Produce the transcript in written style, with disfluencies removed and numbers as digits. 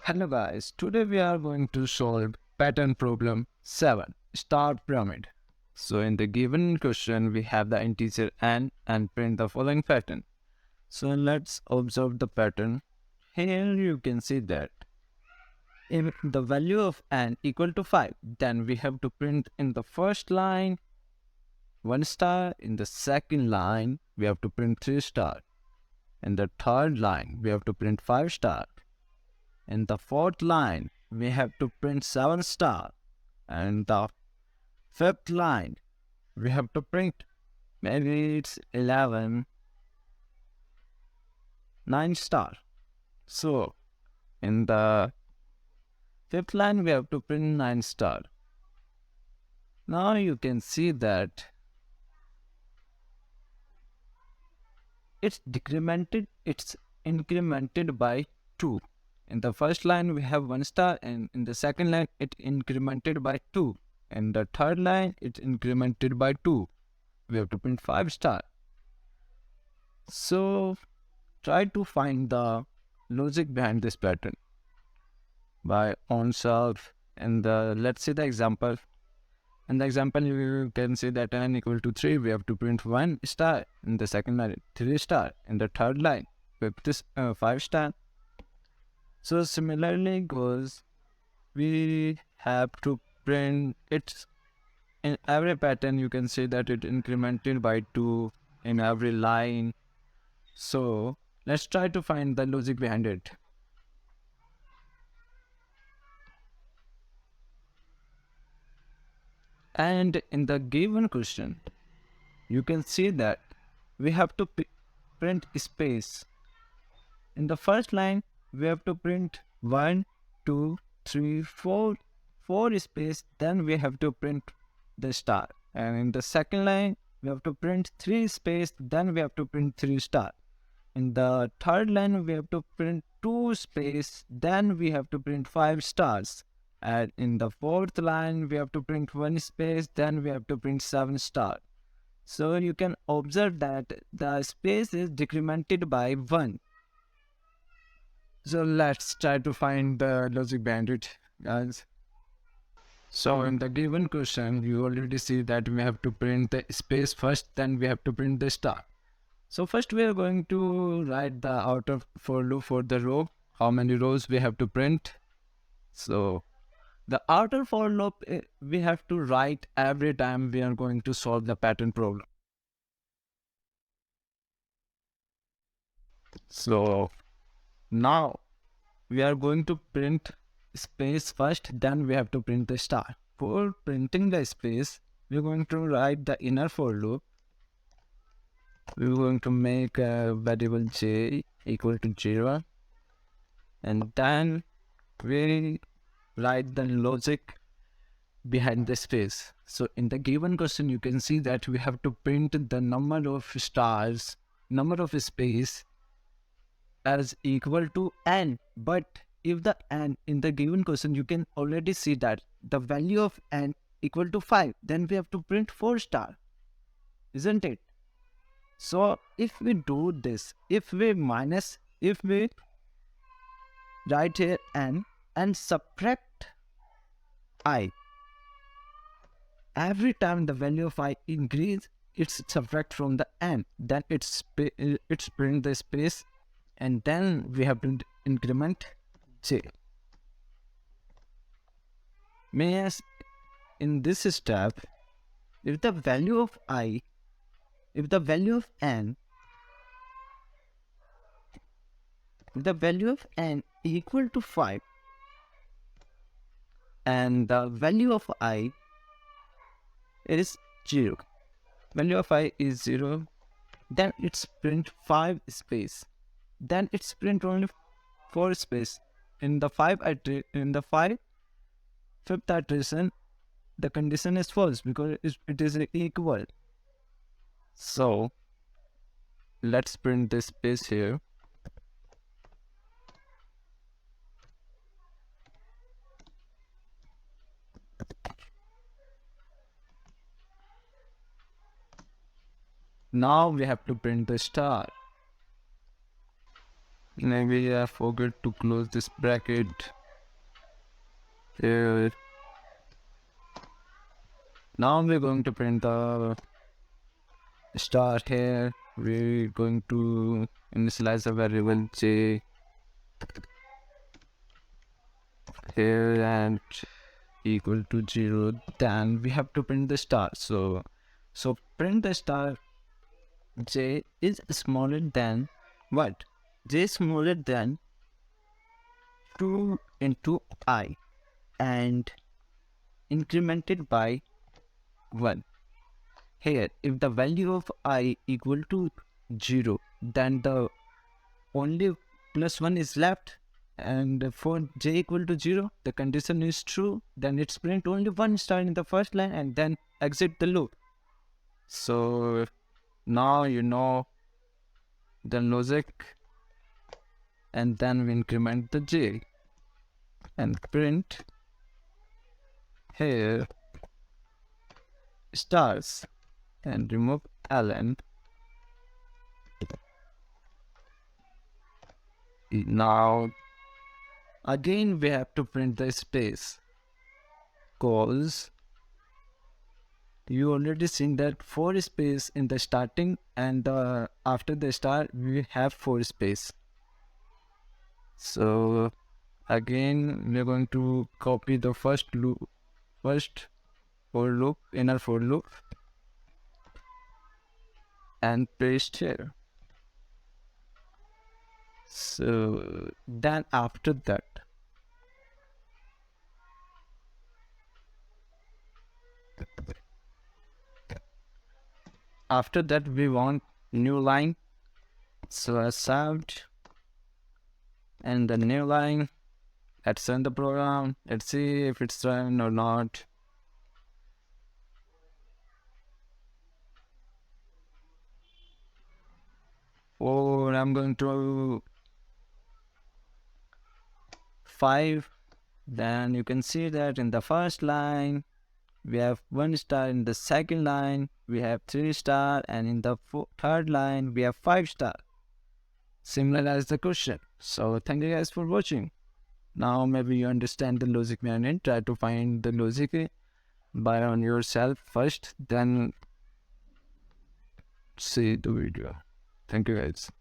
Hello guys, today we are going to solve pattern problem 7, star pyramid. So in the given question we have the integer n and print the following pattern. So let's observe the pattern. Here you can see that if the value of n equal to 5, then we have to print in the first line 1 star, in the second line we have to print 3 star, in the third line we have to print 5 star. In the fourth line, we have to print 7 star. And the fifth line, we have to print maybe it's 11, 9 star. So, in the fifth line, we have to print 9 star. Now you can see that it's incremented by 2. In the first line, we have 1 star, and in the second line, it incremented by 2. In the third line, it's incremented by 2. We have to print 5 star. So, try to find the logic behind this pattern by own self. And let's see the example. In the example, you can see that n equal to 3, we have to print 1 star. In the second line, 3 star. In the third line, we have 5 star. So similarly goes, we have to print it in every pattern. You can see that it incremented by 2 in every line. So let's try to find the logic behind it. And in the given question, you can see that we have to print space. In the first line, we have to print 1, 2, 3, 4 space, then we have to print the star. And in the second line, we have to print 3 space, then we have to print 3 star. In the third line, we have to print 2 space, then we have to print 5 stars. And in the fourth line, we have to print 1 space, then we have to print 7 star. So you can observe that the space is decremented by 1. So let's try to find the logic behind it, guys. So in the given question, you already see that we have to print the space first, then we have to print the star. So first we are going to write the outer for loop for the row, how many rows we have to print. So the outer for loop we have to write every time we are going to solve the pattern problem. So now we are going to print space first, then we have to print the star. For printing the space, we're going to write the inner for loop. We're going to make a variable j equal to 0, and then we write the logic behind the space. So in the given question, you can see that we have to print the number of stars, number of space as equal to n. But if the n in the given question, you can already see that the value of n equal to 5, then we have to print 4 star, isn't it? So if we do this, if we write here n and subtract I, every time the value of I increase, it's subtract from the n, then it's print the space, and then we have to increment j. Means in this step, if the value of n equal to 5 and the value of I is 0, value of I is 0, then it's print 5 space, then it's print only 4 space. In the fifth iteration, the condition is false because it is equal. So let's print this space here. Now we have to print the star. Maybe I forgot to close this bracket. Here. Now we're going to print the star here. We're going to initialize the variable j here and equal to 0. Then we have to print the star. So print the star j is smaller than what? J is smaller than 2 into I and incremented by 1. Here, if the value of I equal to 0, then the only plus 1 is left, and for j equal to 0, the condition is true, then it's print only one star in the first line and then exit the loop. So now you know the logic, and then we increment the j and print here stars and remove ln. Now again we have to print the space, cause you already seen that 4 space in the starting and after the star we have 4 space. So again we're going to copy the first for loop, inner for loop, and paste here. So then after that we want new line. So I saved, and the new line, let's run the program. Let's see if it's run or not. Or I'm going to 5. Then you can see that in the first line we have 1 star, in the second line we have 3 star, and in the third line we have 5 star, similar as the question. So thank you guys for watching. Now maybe you understand the logic behind it. Try to find the logic by on yourself first, then see the video. Thank you guys.